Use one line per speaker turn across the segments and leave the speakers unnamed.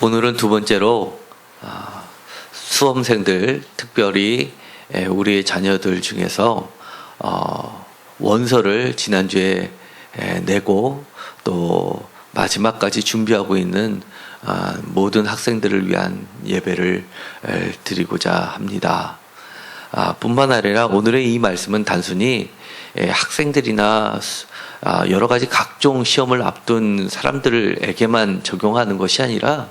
오늘은 두 번째로 수험생들, 특별히 우리의 자녀들 중에서 원서를 지난주에 내고 또 마지막까지 준비하고 있는 모든 학생들을 위한 예배를 드리고자 합니다. 뿐만 아니라 오늘의 이 말씀은 단순히 학생들이나 여러 가지 각종 시험을 앞둔 사람들에게만 적용하는 것이 아니라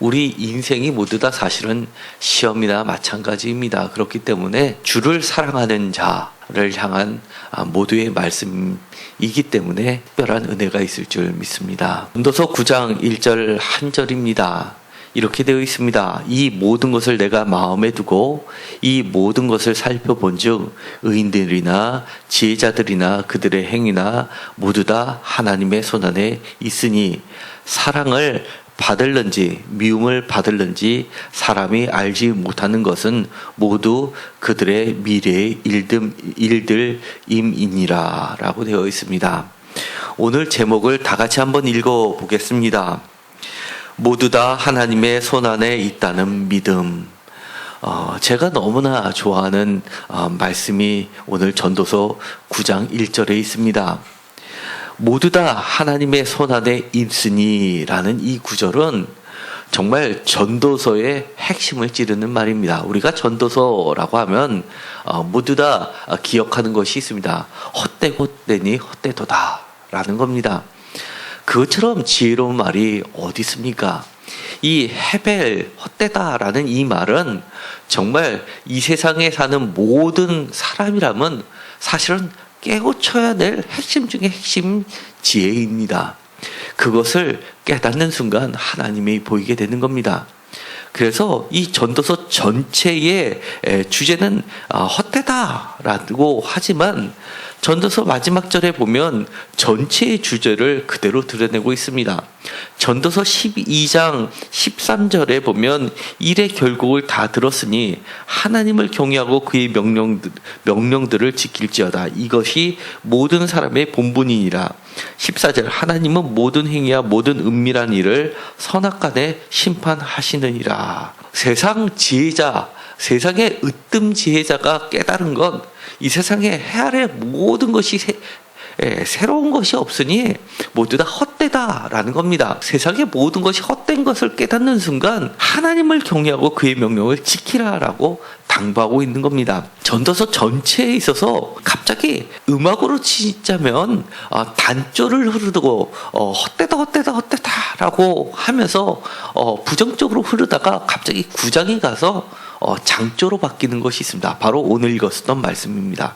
우리 인생이 모두 다 사실은 시험이나 마찬가지입니다. 그렇기 때문에 주를 사랑하는 자를 향한 모두의 말씀이기 때문에 특별한 은혜가 있을 줄 믿습니다. 전도서 9장 1절 한 절입니다. 이렇게 되어 있습니다. 이 모든 것을 내가 마음에 두고 이 모든 것을 살펴본즉 의인들이나 지혜자들이나 그들의 행위나 모두 다 하나님의 손안에 있으니 사랑을 받을는지 미움을 받을는지 사람이 알지 못하는 것은 모두 그들의 미래의 일들임이니라 라고 되어 있습니다. 오늘 제목을 다 같이 한번 읽어보겠습니다. 모두 다 하나님의 손안에 있다는 믿음. 제가 너무나 좋아하는 말씀이 오늘 전도서 9장 1절에 있습니다. 모두 다 하나님의 손안에 있으니 라는 이 구절은 정말 전도서의 핵심을 찌르는 말입니다. 우리가 전도서라고 하면 모두 다 기억하는 것이 있습니다. 헛되고되니 헛되도다 라는 겁니다. 그것처럼 지혜로운 말이 어디 있습니까? 이 헤벨, 헛되다라는 이 말은 정말 이 세상에 사는 모든 사람이라면 사실은 깨우쳐야 될 핵심 중에 핵심 지혜입니다. 그것을 깨닫는 순간 하나님이 보이게 되는 겁니다. 그래서 이 전도서 전체의 주제는 헛되다라고 하지만 전도서 마지막 절에 보면 전체의 주제를 그대로 드러내고 있습니다. 전도서 12장 13절에 보면 일의 결국을 다 들었으니 하나님을 경외하고 그의 명령들을 지킬지어다. 이것이 모든 사람의 본분이니라. 14절 하나님은 모든 행위와 모든 은밀한 일을 선악간에 심판하시느니라. 세상 지혜자, 세상의 으뜸 지혜자가 깨달은 건 이 세상에 해 아래 모든 것이 새로운 것이 없으니 모두 다 헛되다라는 겁니다. 세상의 모든 것이 헛된 것을 깨닫는 순간 하나님을 경외하고 그의 명령을 지키라라고 당부하고 있는 겁니다. 전도서 전체에 있어서 갑자기 음악으로 치자면 단조를 흐르고 헛되다라고 하면서 부정적으로 흐르다가 갑자기 9장에 가서 장조로 바뀌는 것이 있습니다. 바로 오늘 읽었던 말씀입니다.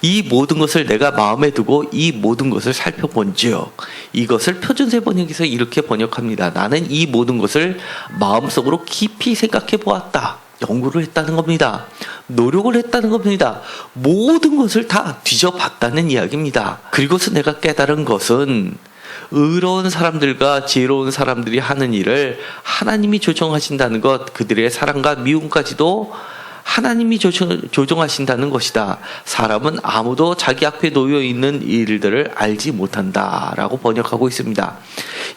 이 모든 것을 내가 마음에 두고 이 모든 것을 살펴본즉, 이것을 표준세 번역에서 이렇게 번역합니다. 나는 이 모든 것을 마음속으로 깊이 생각해 보았다. 연구를 했다는 겁니다. 노력을 했다는 겁니다. 모든 것을 다 뒤져봤다는 이야기입니다. 그리고서 내가 깨달은 것은 의로운 사람들과 지혜로운 사람들이 하는 일을 하나님이 조정하신다는 것, 그들의 사랑과 미움까지도 하나님이 조정하신다는 것이다. 사람은 아무도 자기 앞에 놓여 있는 일들을 알지 못한다라고 번역하고 있습니다.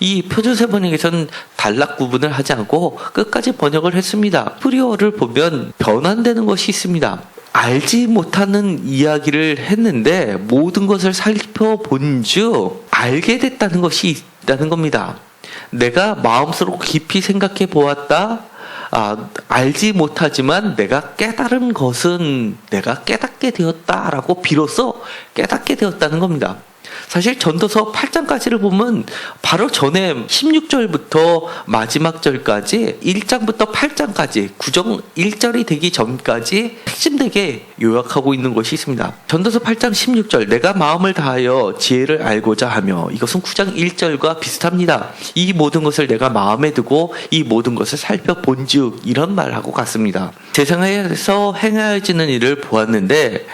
이 표준세 번역에서는 단락 구분을 하지 않고 끝까지 번역을 했습니다. 프리어를 보면 변환되는 것이 있습니다. 알지 못하는 이야기를 했는데 모든 것을 살펴본즉 알게 됐다는 것이 있다는 겁니다. 내가 마음속으로 깊이 생각해 보았다. 알지 못하지만 내가 깨달은 것은 내가 깨닫게 되었다라고 비로소 깨닫게 되었다는 겁니다. 사실 전도서 8장까지를 보면 바로 전에 16절부터 마지막 절까지 1장부터 8장까지 구정 1절이 되기 전까지 핵심되게 요약하고 있는 것이 있습니다. 전도서 8장 16절 내가 마음을 다하여 지혜를 알고자 하며, 이것은 9장 1절과 비슷합니다. 이 모든 것을 내가 마음에 두고 이 모든 것을 살펴본즉, 이런 말하고 같습니다. 세상에서 행하여지는 일을 보았는데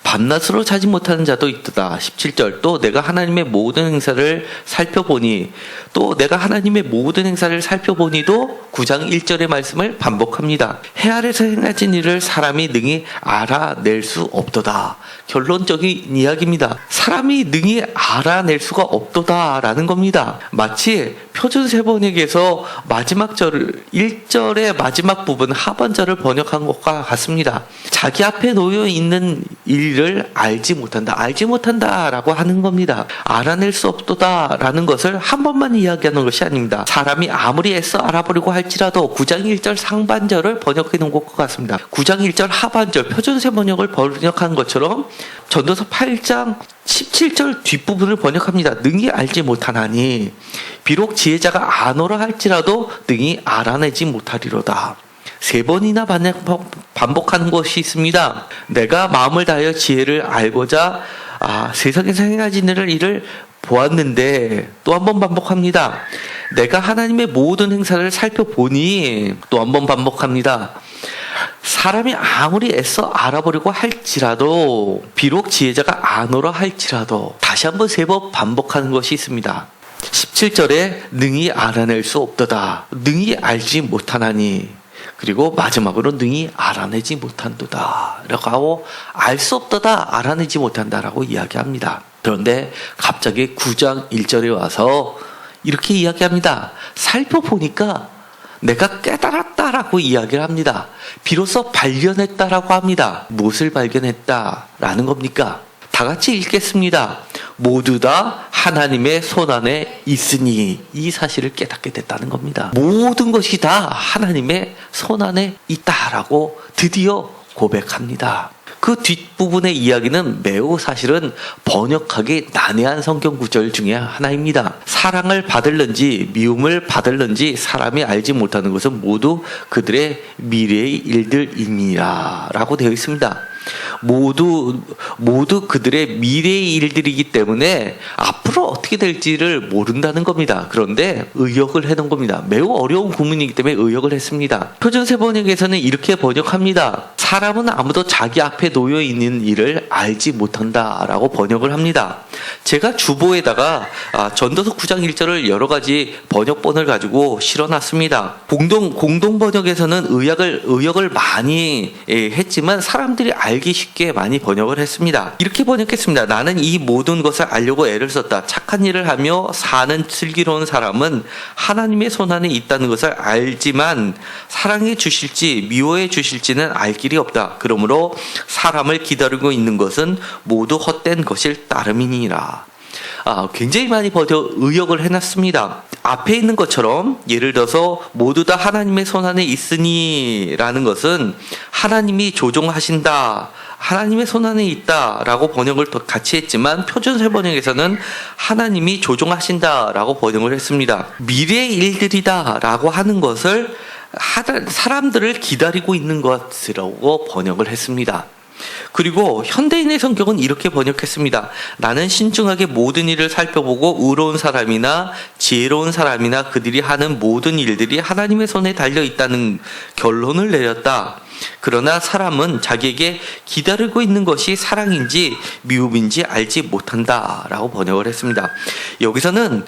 밤낮으로 자지 못하는 자도 있도다. 17절 또 내가 하나님의 모든 행사를 살펴보니, 또 내가 하나님의 모든 행사를 살펴보니도 9장 1절의 말씀을 반복합니다. 해 아래서 행하진 일을 사람이 능히 알아낼 수 없도다. 결론적인 이야기입니다. 사람이 능히 알아낼 수가 없도다라는 겁니다. 마치 표준 세번역에서 마지막 절을 1절의 마지막 부분 하반절을 번역한 것과 같습니다. 자기 앞에 놓여 있는 일을 알지 못한다라고 하는 겁니다. 알아낼 수 없도다라는 것을 한 번만 이야기하는 것이 아닙니다. 사람이 아무리 애써 알아보려고 할지라도 9장 1절 상반절을 번역해 놓은 것과 같습니다. 9장 1절 하반절 표준 세번역을 번역한 것처럼 전도서 8장 17절 뒷부분을 번역합니다. 능히 알지 못하나니 비록 지혜자가 아노라 할지라도 능히 알아내지 못하리로다. 3번이나 반복하는 것이 있습니다. 내가 마음을 다하여 지혜를 알고자 세상에서 행하지는 일을 보았는데 또 한 번 반복합니다. 내가 하나님의 모든 행사를 살펴보니 또 한 번 반복합니다. 사람이 아무리 애써 알아보려고 할지라도 비록 지혜자가 아노라 할지라도 다시 한번 3번 반복하는 것이 있습니다. 17절에 능히 알아낼 수 없도다. 능히 알지 못하나니 그리고 마지막으로 능히 알아내지 못한도다 라고 하고 알 수 없도다 알아내지 못한다라고 이야기합니다. 그런데 갑자기 9장 1절에 와서 이렇게 이야기합니다. 살펴보니까 내가 깨달았다라고 이야기를 합니다. 비로소 발견했다라고 합니다. 무엇을 발견했다라는 겁니까? 다 같이 읽겠습니다. 모두 다 하나님의 손안에 있으니 이 사실을 깨닫게 됐다는 겁니다. 모든 것이 다 하나님의 손안에 있다라고 드디어 고백합니다. 그 뒷부분의 이야기는 매우 사실은 번역하기 난해한 성경 구절 중에 하나입니다. 사랑을 받을는지 미움을 받을는지 사람이 알지 못하는 것은 모두 그들의 미래의 일들이니라 라고 되어 있습니다. 모두 그들의 미래의 일들이기 때문에 앞으로 어떻게 될지를 모른다는 겁니다. 그런데 의역을 해놓은 겁니다. 매우 어려운 구문이기 때문에 의역을 했습니다. 표준 세번역에서는 이렇게 번역합니다. 사람은 아무도 자기 앞에 놓여 있는 일을 알지 못한다라고 번역을 합니다. 제가 주보에다가 전도서 9장 1절을 여러 가지 번역본을 가지고 실어놨습니다. 공동 번역에서는 의역을 많이 했지만 사람들이 알기 쉽게 많이 번역을 했습니다. 이렇게 번역했습니다. 나는 이 모든 것을 알려고 애를 썼다. 착한 일을 하며 사는 슬기로운 사람은 하나님의 손안에 있다는 것을 알지만 사랑해 주실지 미워해 주실지는 알 길이 없다. 그러므로 사람을 기다리고 있는 것은 모두 헛된 것일 따름이니라. 굉장히 많이 의역을 해놨습니다. 앞에 있는 것처럼 예를 들어서 모두 다 하나님의 손안에 있으니 라는 것은 하나님이 조종하신다. 하나님의 손안에 있다라고 번역을 같이 했지만 표준 세번역에서는 하나님이 조종하신다라고 번역을 했습니다. 미래의 일들이다라고 하는 것을 사람들을 기다리고 있는 것이라고 번역을 했습니다. 그리고 현대인의 성경은 이렇게 번역했습니다. 나는 신중하게 모든 일을 살펴보고 의로운 사람이나 지혜로운 사람이나 그들이 하는 모든 일들이 하나님의 손에 달려 있다는 결론을 내렸다. 그러나 사람은 자기에게 기다리고 있는 것이 사랑인지 미움인지 알지 못한다라고 번역을 했습니다. 여기서는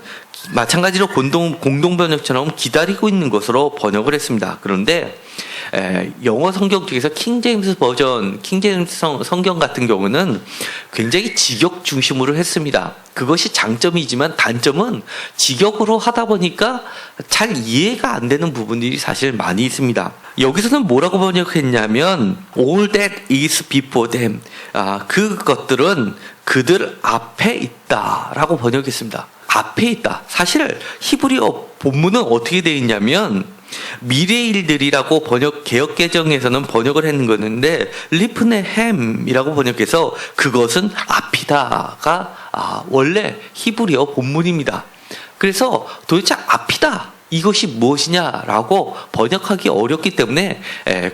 마찬가지로 공동번역처럼 기다리고 있는 것으로 번역을 했습니다. 그런데 영어 성경 중에서 킹제임스 버전, 킹제임스 성경 같은 경우는 굉장히 직역 중심으로 했습니다. 그것이 장점이지만 단점은 직역으로 하다 보니까 잘 이해가 안 되는 부분들이 사실 많이 있습니다. 여기서는 뭐라고 번역했냐면 all that is before them, 그것들은 그들 앞에 있다라고 번역했습니다. 앞에 있다. 사실 히브리어 본문은 어떻게 되어 있냐면 미래의 일들이라고 개역개정에서는 번역을 했는 거였는데 리프네햄이라고 번역해서 그것은 앞이다가 원래 히브리어 본문입니다. 그래서 도대체 앞이다 이것이 무엇이냐라고 번역하기 어렵기 때문에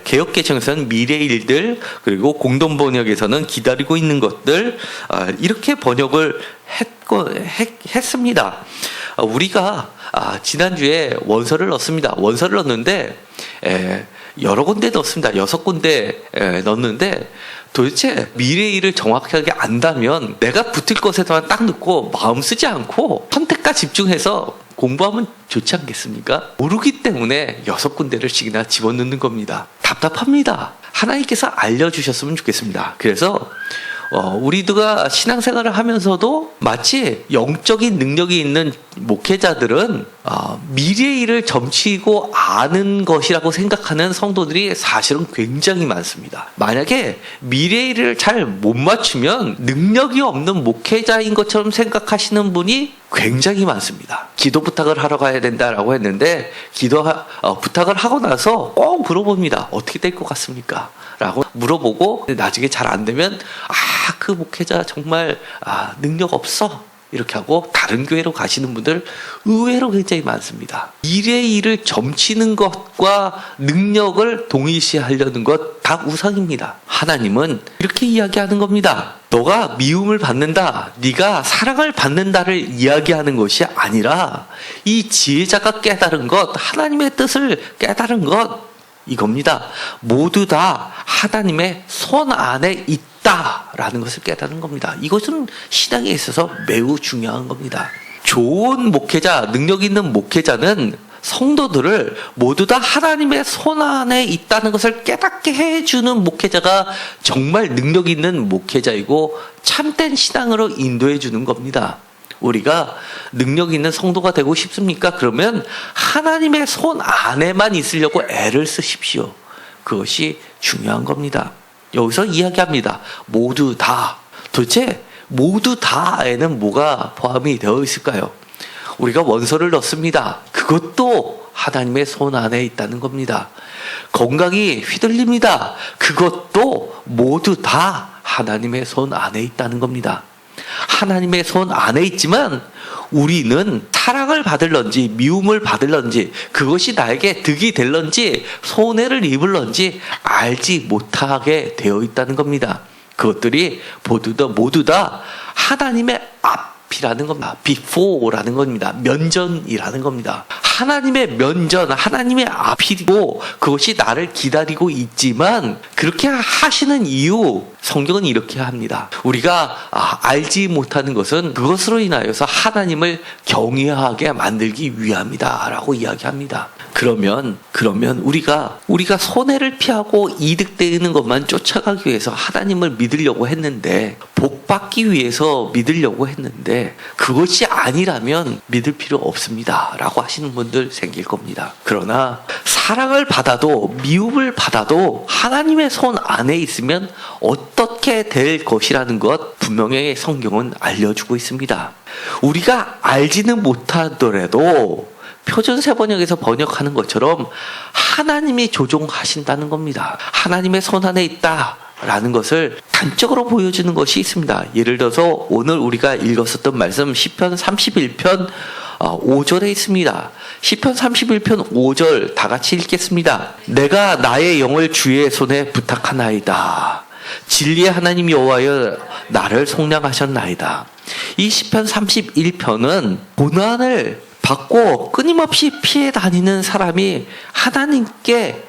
개역개정에서는 미래의 일들 그리고 공동번역에서는 기다리고 있는 것들 이렇게 번역을 했습니다. 우리가 지난주에 원서를 넣었습니다. 원서를 넣었는데 여러 군데 넣었습니다. 6군데 넣었는데 도대체 미래의 일을 정확하게 안다면 내가 붙을 것에만 딱 넣고 마음 쓰지 않고 선택과 집중해서 공부하면 좋지 않겠습니까? 모르기 때문에 6군데를씩이나 집어넣는 겁니다. 답답합니다. 하나님께서 알려주셨으면 좋겠습니다. 그래서 우리가 신앙생활을 하면서도 마치 영적인 능력이 있는 목회자들은 미래의 일을 점치고 아는 것이라고 생각하는 성도들이 사실은 굉장히 많습니다. 만약에 미래의 일을 잘 못 맞추면 능력이 없는 목회자인 것처럼 생각하시는 분이 굉장히 많습니다. 기도 부탁을 하러 가야 된다라고 했는데 부탁을 하고 나서 꼭 물어봅니다. 어떻게 될 것 같습니까? 라고 물어보고 나중에 잘 안 되면 그 목회자 정말 능력 없어 이렇게 하고 다른 교회로 가시는 분들 의외로 굉장히 많습니다. 미래의 일을 점치는 것과 능력을 동일시하려는 것 다 우상입니다. 하나님은 이렇게 이야기하는 겁니다. 너가 미움을 받는다, 네가 사랑을 받는다를 이야기하는 것이 아니라 이 지혜자가 깨달은 것, 하나님의 뜻을 깨달은 것, 이겁니다. 모두 다 하나님의 손 안에 있다라는 것을 깨닫는 겁니다. 이것은 신앙에 있어서 매우 중요한 겁니다. 좋은 목회자, 능력 있는 목회자는 성도들을 모두 다 하나님의 손 안에 있다는 것을 깨닫게 해주는 목회자가 정말 능력 있는 목회자이고 참된 신앙으로 인도해 주는 겁니다. 우리가 능력 있는 성도가 되고 싶습니까? 그러면 하나님의 손 안에만 있으려고 애를 쓰십시오. 그것이 중요한 겁니다. 여기서 이야기합니다. 모두 다. 도대체 모두 다에는 뭐가 포함이 되어 있을까요? 우리가 원서를 넣습니다. 그것도 하나님의 손 안에 있다는 겁니다. 건강이 휘둘립니다. 그것도 모두 다 하나님의 손 안에 있다는 겁니다. 하나님의 손 안에 있지만 우리는 사랑을 받을런지 미움을 받을런지 그것이 나에게 득이 될런지 손해를 입을런지 알지 못하게 되어 있다는 겁니다. 그것들이 모두 다 하나님의 앞이라는 겁니다. before라는 겁니다. 면전이라는 겁니다. 하나님의 면전, 하나님의 앞이고 그것이 나를 기다리고 있지만 그렇게 하시는 이유 성경은 이렇게 합니다. 우리가 알지 못하는 것은 그것으로 인하여서 하나님을 경외하게 만들기 위함이다 라고 이야기합니다. 그러면 우리가 손해를 피하고 이득되는 것만 쫓아가기 위해서 하나님을 믿으려고 했는데 복받기 위해서 믿으려고 했는데 그것이 아니라면 믿을 필요 없습니다 라고 하시는 분들 생길 겁니다. 그러나 사랑을 받아도 미움을 받아도 하나님의 손 안에 있으면 어떻게 될 것이라는 것 분명히 성경은 알려주고 있습니다. 우리가 알지는 못하더라도 표준세번역에서 번역하는 것처럼 하나님이 조종하신다는 겁니다. 하나님의 손 안에 있다라는 것을 단적으로 보여주는 것이 있습니다. 예를 들어서 오늘 우리가 읽었었던 말씀 시편 31편 5절에 있습니다. 시편 31편 5절 다 같이 읽겠습니다. 내가 나의 영을 주의 손에 부탁하나이다. 진리의 하나님 여호와여 나를 속량하셨나이다. 이 시편 31편은 고난을 받고 끊임없이 피해 다니는 사람이 하나님께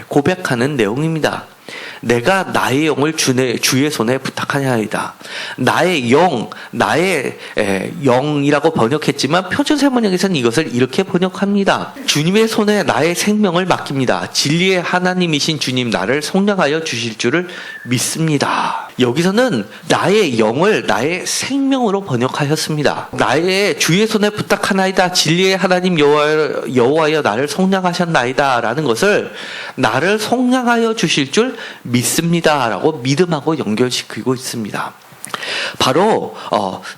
고백하는 내용입니다. 내가 나의 영을 주의 손에 부탁하나이다. 나의 영이라고 번역했지만 표준세번역에서는 이것을 이렇게 번역합니다. 주님의 손에 나의 생명을 맡깁니다. 진리의 하나님이신 주님 나를 속량하여 주실 줄을 믿습니다. 여기서는 나의 영을 나의 생명으로 번역하였습니다. 나의 주의 손에 부탁하나이다. 진리의 하나님 여호와여 나를 속량하셨나이다. 라는 것을 나를 속량하여 주실 줄 믿습니다. 라고 믿음하고 연결시키고 있습니다. 바로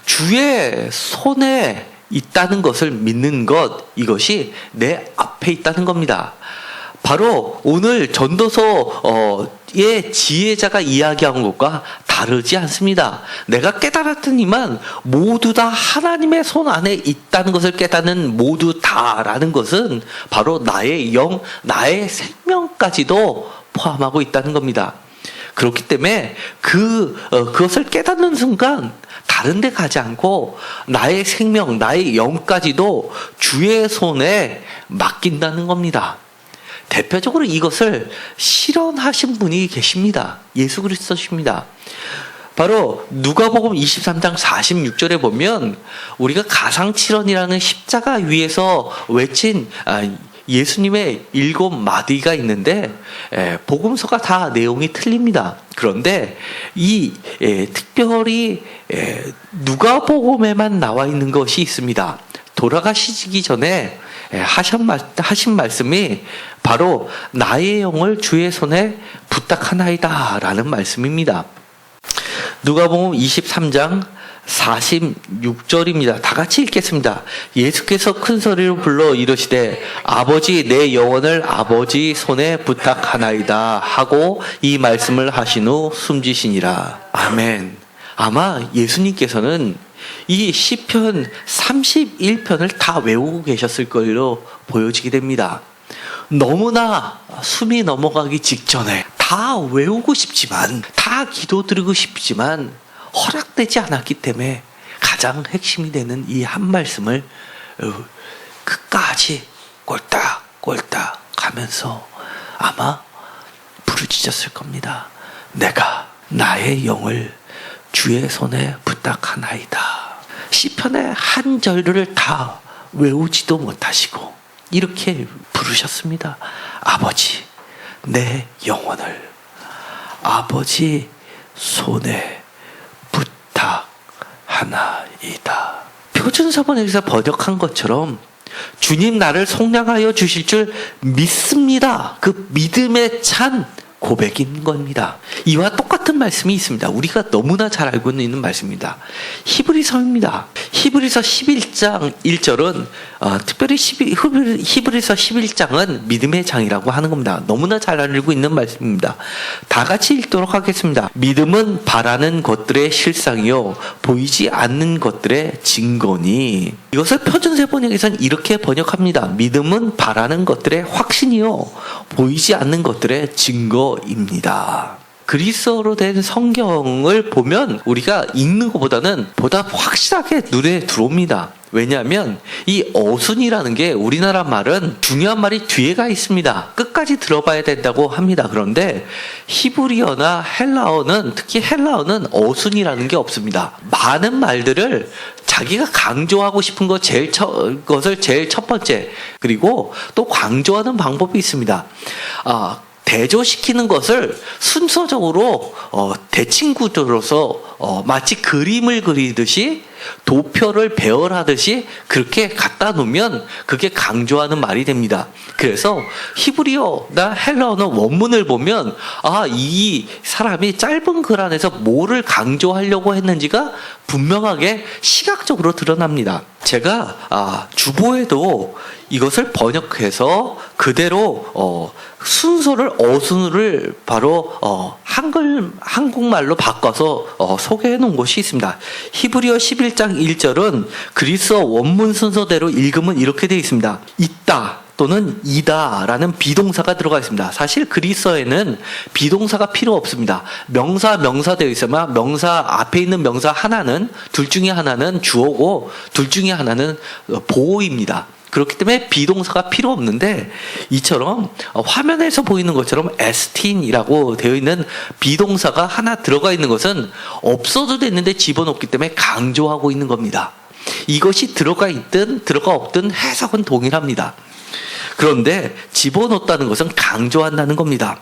주의 손에 있다는 것을 믿는 것, 이것이 내 앞에 있다는 겁니다. 바로 오늘 전도서의 지혜자가 이야기한 것과 다르지 않습니다. 내가 깨달았더니만 모두 다 하나님의 손 안에 있다는 것을 깨닫는 모두 다라는 것은 바로 나의 영, 나의 생명까지도 포함하고 있다는 겁니다. 그렇기 때문에 그것을 깨닫는 순간 다른 데 가지 않고 나의 생명, 나의 영까지도 주의 손에 맡긴다는 겁니다. 대표적으로 이것을 실현하신 분이 계십니다. 예수 그리스도십니다. 바로 누가복음 23장 46절에 보면 우리가 가상칠언이라는 십자가 위에서 외친 예수님의 7마디가 있는데 복음서가 다 내용이 틀립니다. 그런데 특별히 누가복음에만 나와 있는 것이 있습니다. 돌아가시기 전에 하신 말씀이 바로 나의 영을 주의 손에 부탁하나이다 라는 말씀입니다. 누가복음 23장 46절입니다. 다 같이 읽겠습니다. 예수께서 큰 소리로 불러 이르시되 아버지 내 영혼을 아버지 손에 부탁하나이다 하고 이 말씀을 하신 후 숨지시니라. 아멘. 아마 예수님께서는 이 시편 31편을 다 외우고 계셨을 걸로 보여지게 됩니다. 너무나 숨이 넘어가기 직전에 다 외우고 싶지만, 다 기도드리고 싶지만 허락되지 않았기 때문에 가장 핵심이 되는 이 한 말씀을 끝까지 꼴딱꼴딱 하면서 아마 부르짖었을 겁니다. 내가 나의 영을 주의 손에 부탁하나이다. 시편의 한 절을 다 외우지도 못하시고 이렇게 부르셨습니다. 아버지 내 영혼을 아버지 손에 부탁하나이다. 표준서번에서 번역한 것처럼 주님 나를 속량하여 주실 줄 믿습니다. 그 믿음에 찬 고백인 겁니다. 이와 똑같은 말씀이 있습니다. 우리가 너무나 잘 알고 있는 말씀입니다. 히브리서입니다. 히브리서 11장 1절은 특별히 히브리서 11장은 믿음의 장이라고 하는 겁니다. 너무나 잘 알고 있는 말씀입니다. 다 같이 읽도록 하겠습니다. 믿음은 바라는 것들의 실상이요 보이지 않는 것들의 증거니. 이것을 표준세 번역에서는 이렇게 번역합니다. 믿음은 바라는 것들의 확신이요 보이지 않는 것들의 증거입니다. 그리스어로 된 성경을 보면 우리가 읽는 것보다는 보다 확실하게 눈에 들어옵니다. 왜냐하면 이 어순이라는 게 우리나라 말은 중요한 말이 뒤에가 있습니다. 끝까지 들어봐야 된다고 합니다. 그런데 히브리어나 헬라어는, 특히 헬라어는 어순이라는 게 없습니다. 많은 말들을 자기가 강조하고 싶은 것을 제일 첫 번째, 그리고 또 강조하는 방법이 있습니다. 대조시키는 것을 순서적으로 대칭 구조로서 마치 그림을 그리듯이 도표를 배열하듯이 그렇게 갖다 놓으면 그게 강조하는 말이 됩니다. 그래서 히브리어나 헬라어는 원문을 보면 이 사람이 짧은 글 안에서 뭐를 강조하려고 했는지가 분명하게 시각적으로 드러납니다. 제가 주보에도 이것을 번역해서 그대로 순서를 어순을 바로 한국말로 바꿔서 소개해 놓은 것이 있습니다. 히브리어 11장 1절은 그리스어 원문 순서대로 읽으면 이렇게 되어 있습니다. 있다 또는 이다라는 비동사가 들어가 있습니다. 사실 그리스어에는 비동사가 필요 없습니다. 명사 되어 있으면 명사 앞에 있는 명사 하나는, 둘 중에 하나는 주어고 둘 중에 하나는 보어입니다. 그렇기 때문에 비동사가 필요 없는데, 이처럼 화면에서 보이는 것처럼 에스틴이라고 되어 있는 비동사가 하나 들어가 있는 것은 없어도 됐는데 집어넣기 때문에 강조하고 있는 겁니다. 이것이 들어가 있든 들어가 없든 해석은 동일합니다. 그런데 집어넣었다는 것은 강조한다는 겁니다.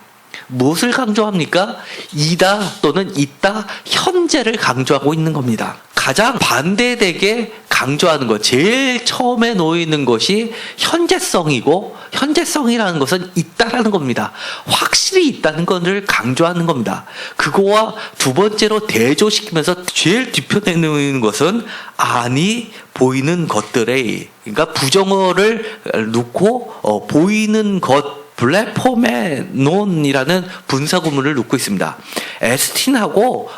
무엇을 강조합니까? 이다 또는 있다, 현재를 강조하고 있는 겁니다. 가장 반대되게 강조하는 것, 제일 처음에 놓이는 것이 현재성이고, 현재성이라는 것은 있다라는 겁니다. 확실히 있다는 것을 강조하는 겁니다. 그거와 두 번째로 대조시키면서 제일 뒤편에 놓이는 것은 아니 보이는 것들의, 그러니까 부정어를 놓고 보이는 것, 블레포메논이라는 분사구문을 놓고 있습니다. 에스틴하고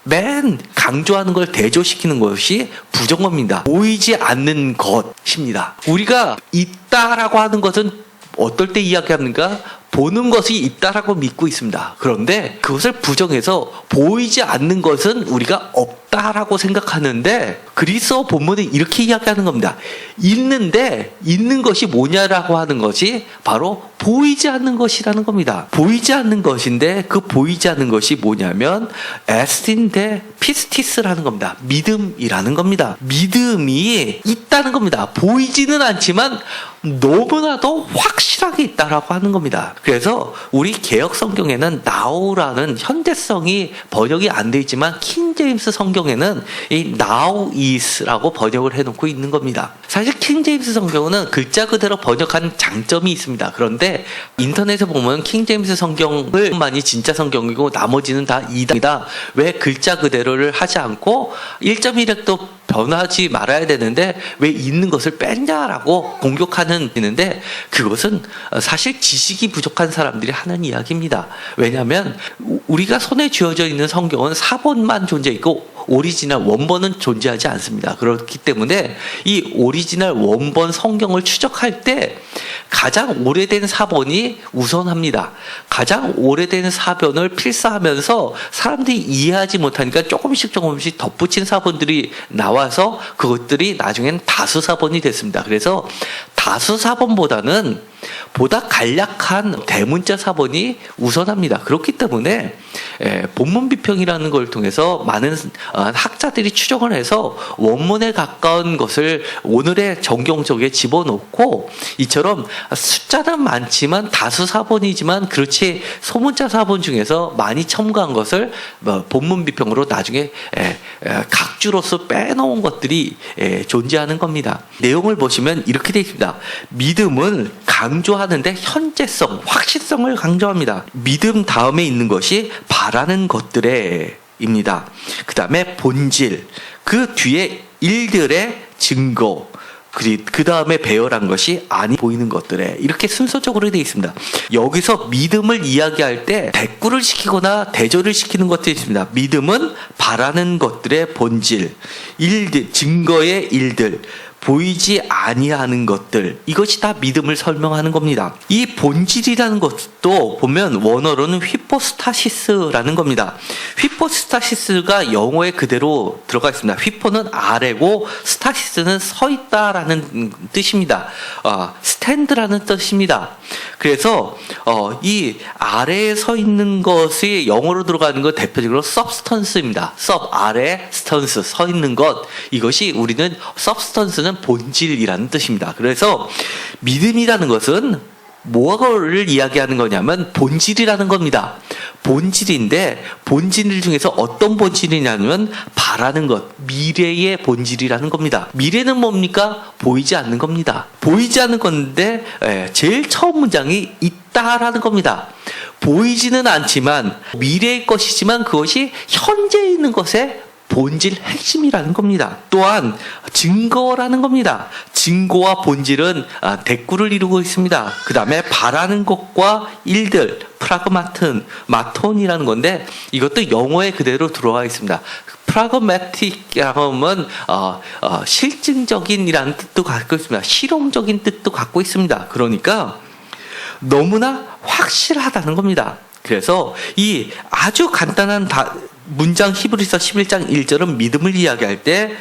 맨 강조하는 걸 대조시키는 것이 부정어입니다. 보이지 않는 것입니다. 우리가 있다라고 하는 것은 어떨 때 이야기합니까? 보는 것이 있다라고 믿고 있습니다. 그런데 그것을 부정해서 보이지 않는 것은 우리가 없다 없다라고 생각하는데 그리스어 본문은 이렇게 이야기하는 겁니다. 있는데 있는 것이 뭐냐라고 하는 것이 바로 보이지 않는 것이라는 겁니다. 보이지 않는 것인데 그 보이지 않는 것이 뭐냐면 에스틴데 피스티스라는 겁니다. 믿음이라는 겁니다. 믿음이 있다는 겁니다. 보이지는 않지만 너무나도 확실하게 있다라고 하는 겁니다. 그래서 우리 개역 성경에는 now라는 현재성이 번역이 안 돼 있지만 킹 제임스 성경에는 이 now is라고 번역을 해놓고 있는 겁니다. 사실 킹 제임스 성경은 글자 그대로 번역한 장점이 있습니다. 그런데 인터넷에 보면 킹 제임스 성경을만이 진짜 성경이고 나머지는 다 이다. 왜 글자 그대로를 하지 않고 1.1획도 변하지 말아야 되는데 왜 있는 것을 뺐냐라고 공격하는 있는데 그것은 사실 지식이 부족한 사람들이 하는 이야기입니다. 왜냐하면 우리가 손에 쥐어져 있는 성경은 사본만 존재있고 오리지널 원본은 존재하지 않습니다. 그렇기 때문에 이 오리지널 원본 성경을 추적할 때 가장 오래된 사본이 우선합니다. 가장 오래된 사본을 필사하면서 사람들이 이해하지 못하니까 조금씩 덧붙인 사본들이 나와서 그것들이 나중엔 다수 사본이 됐습니다. 그래서 다수 사본보다는 보다 간략한 대문자 사본이 우선합니다. 그렇기 때문에 본문 비평이라는 걸 통해서 많은 학자들이 추정을 해서 원문에 가까운 것을 오늘의 정경 속에 집어넣고 이처럼 숫자는 많지만 다수 사본이지만 그렇지 소문자 사본 중에서 많이 첨가한 것을 본문 비평으로 나중에 각주로서 빼놓은 것들이 존재하는 겁니다. 내용을 보시면 이렇게 되어 있습니다. 믿음은 강조하는데 현재성, 확실성을 강조합니다. 믿음 다음에 있는 것이 바라는 것들에입니다. 그 다음에 본질, 그 뒤에 일들의 증거, 그 다음에 배열한 것이 아니 보이는 것들에 이렇게 순서적으로 되어 있습니다. 여기서 믿음을 이야기할 때 대꾸를 시키거나 대조를 시키는 것들이 있습니다. 믿음은 바라는 것들의 본질, 일들, 증거의 일들, 보이지 아니하는 것들, 이것이 다 믿음을 설명하는 겁니다. 이 본질이라는 것도 보면 원어로는 휘포스타시스라는 겁니다. 휘포스타시스가 영어에 그대로 들어가 있습니다. 휘포는 아래고 스타시스는 서 있다라는 뜻입니다. 스탠드라는 뜻입니다. 그래서 이 아래에 서 있는 것이 영어로 들어가는 것 대표적으로 substance입니다. sub 아래, stance 서 있는 것, 이것이 우리는 substance는 본질이라는 뜻입니다. 그래서 믿음이라는 것은 뭐를 이야기하는 거냐면 본질이라는 겁니다. 본질인데 본질 중에서 어떤 본질이냐면 바라는 것, 미래의 본질이라는 겁니다. 미래는 뭡니까? 보이지 않는 겁니다. 보이지 않는 건데 제일 처음 문장이 있다라는 겁니다. 보이지는 않지만 미래의 것이지만 그것이 현재 있는 것에 본질 핵심이라는 겁니다. 또한 증거라는 겁니다. 증거와 본질은 대꾸를 이루고 있습니다. 그 다음에 바라는 것과 일들, 프라그마튼, 마톤이라는 건데 이것도 영어에 그대로 들어와 있습니다. 프라그마틱이라고 하면 실증적인이라는 뜻도 갖고 있습니다. 실용적인 뜻도 갖고 있습니다. 그러니까 너무나 확실하다는 겁니다. 그래서 이 아주 간단한 문장 히브리서 11장 1절은 믿음을 이야기할 때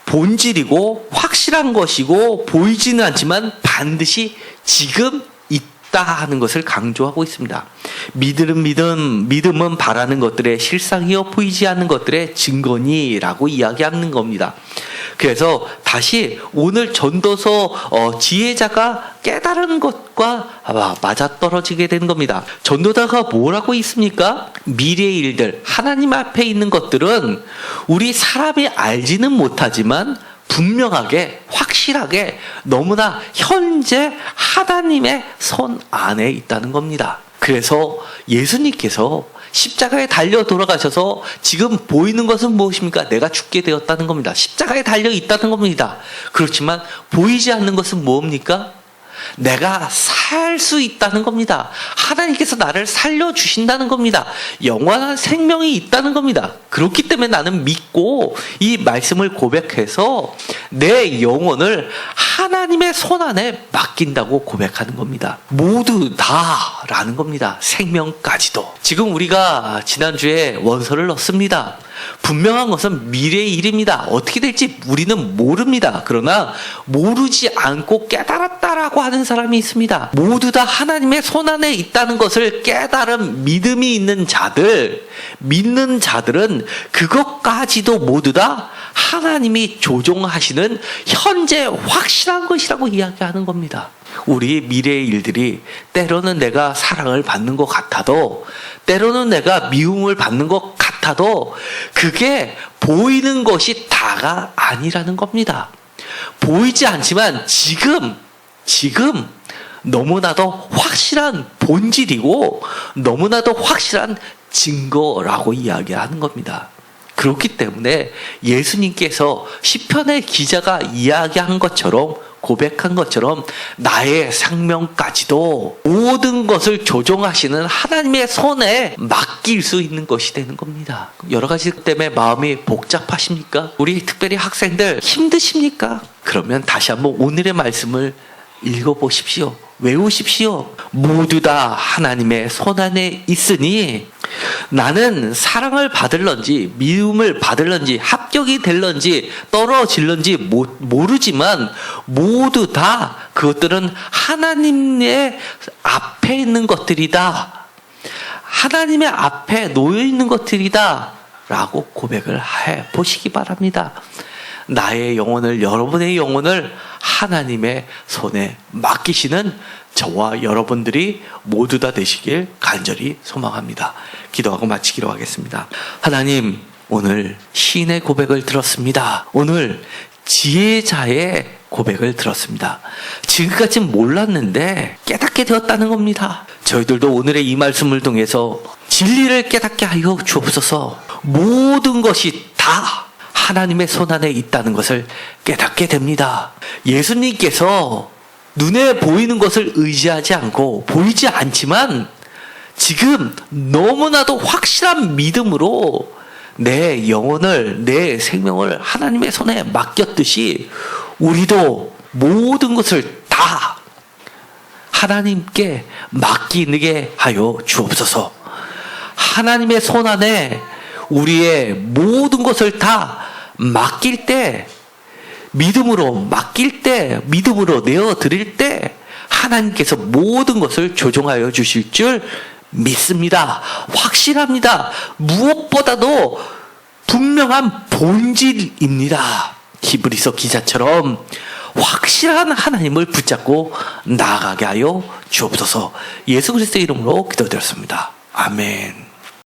본질이고 확실한 것이고 보이지는 않지만 반드시 지금 있다 하는 것을 강조하고 있습니다. 믿음은 바라는 것들의 실상이요 보이지 않는 것들의 증거니라고 이야기하는 겁니다. 그래서 다시 오늘 전도서 지혜자가 깨달은 것과 맞아떨어지게 되는 겁니다. 전도자가 뭐라고 있습니까? 미래의 일들, 하나님 앞에 있는 것들은 우리 사람이 알지는 못하지만 분명하게 확실하게 너무나 현재 하나님의 손 안에 있다는 겁니다. 그래서 예수님께서 십자가에 달려 돌아가셔서 지금 보이는 것은 무엇입니까? 내가 죽게 되었다는 겁니다. 십자가에 달려 있다는 겁니다. 그렇지만 보이지 않는 것은 뭡니까? 내가 살 수 있다는 겁니다. 하나님께서 나를 살려주신다는 겁니다. 영원한 생명이 있다는 겁니다. 그렇기 때문에 나는 믿고 이 말씀을 고백해서 내 영혼을 하나님의 손 안에 맡긴다고 고백하는 겁니다. 모두 다라는 겁니다. 생명까지도. 지금 우리가 지난주에 원서를 넣었습니다. 분명한 것은 미래의 일입니다. 어떻게 될지 우리는 모릅니다. 그러나 모르지 않고 깨달았다라고 하는 사람이 있습니다. 모두 다 하나님의 손 안에 있다는 것을 깨달은 믿음이 있는 자들, 믿는 자들은 그것까지도 모두 다 하나님이 조종하시는 현재 확실한 것이라고 이야기하는 겁니다. 우리 미래의 일들이 때로는 내가 사랑을 받는 것 같아도, 때로는 내가 미움을 받는 것 같아도 그게 보이는 것이 다가 아니라는 겁니다. 보이지 않지만 지금 너무나도 확실한 본질이고 너무나도 확실한 증거라고 이야기하는 겁니다. 그렇기 때문에 예수님께서 시편의 기자가 이야기한 것처럼, 고백한 것처럼 나의 생명까지도 모든 것을 조종하시는 하나님의 손에 맡길 수 있는 것이 되는 겁니다. 여러 가지 때문에 마음이 복잡하십니까? 우리 특별히 학생들 힘드십니까? 그러면 다시 한번 오늘의 말씀을 읽어보십시오. 외우십시오. 모두 다 하나님의 손 안에 있으니 나는 사랑을 받을런지 미움을 받을런지 합격이 될런지 떨어질런지 모르지만 모두 다 그것들은 하나님의 앞에 있는 것들이다. 하나님의 앞에 놓여 있는 것들이다 라고 고백을 해 보시기 바랍니다. 나의 영혼을, 여러분의 영혼을 하나님의 손에 맡기시는 저와 여러분들이 모두 다 되시길 간절히 소망합니다. 기도하고 마치기로 하겠습니다. 하나님, 오늘 시인의 고백을 들었습니다. 오늘 지혜자의 고백을 들었습니다. 지금까지 몰랐는데 깨닫게 되었다는 겁니다. 저희들도 오늘의 이 말씀을 통해서 진리를 깨닫게 하여 주옵소서. 모든 것이 다 하나님의 손 안에 있다는 것을 깨닫게 됩니다. 예수님께서 눈에 보이는 것을 의지하지 않고, 보이지 않지만 지금 너무나도 확실한 믿음으로 내 영혼을, 내 생명을 하나님의 손에 맡겼듯이 우리도 모든 것을 다 하나님께 맡기게 하여 주옵소서. 하나님의 손 안에 우리의 모든 것을 다 맡길 때, 믿음으로 내어드릴 때 하나님께서 모든 것을 조종하여 주실 줄 믿습니다. 확실합니다. 무엇보다도 분명한 본질입니다. 히브리서 기자처럼 확실한 하나님을 붙잡고 나아가게 하여 주옵소서. 예수 그리스도의 이름으로 기도드렸습니다. 아멘.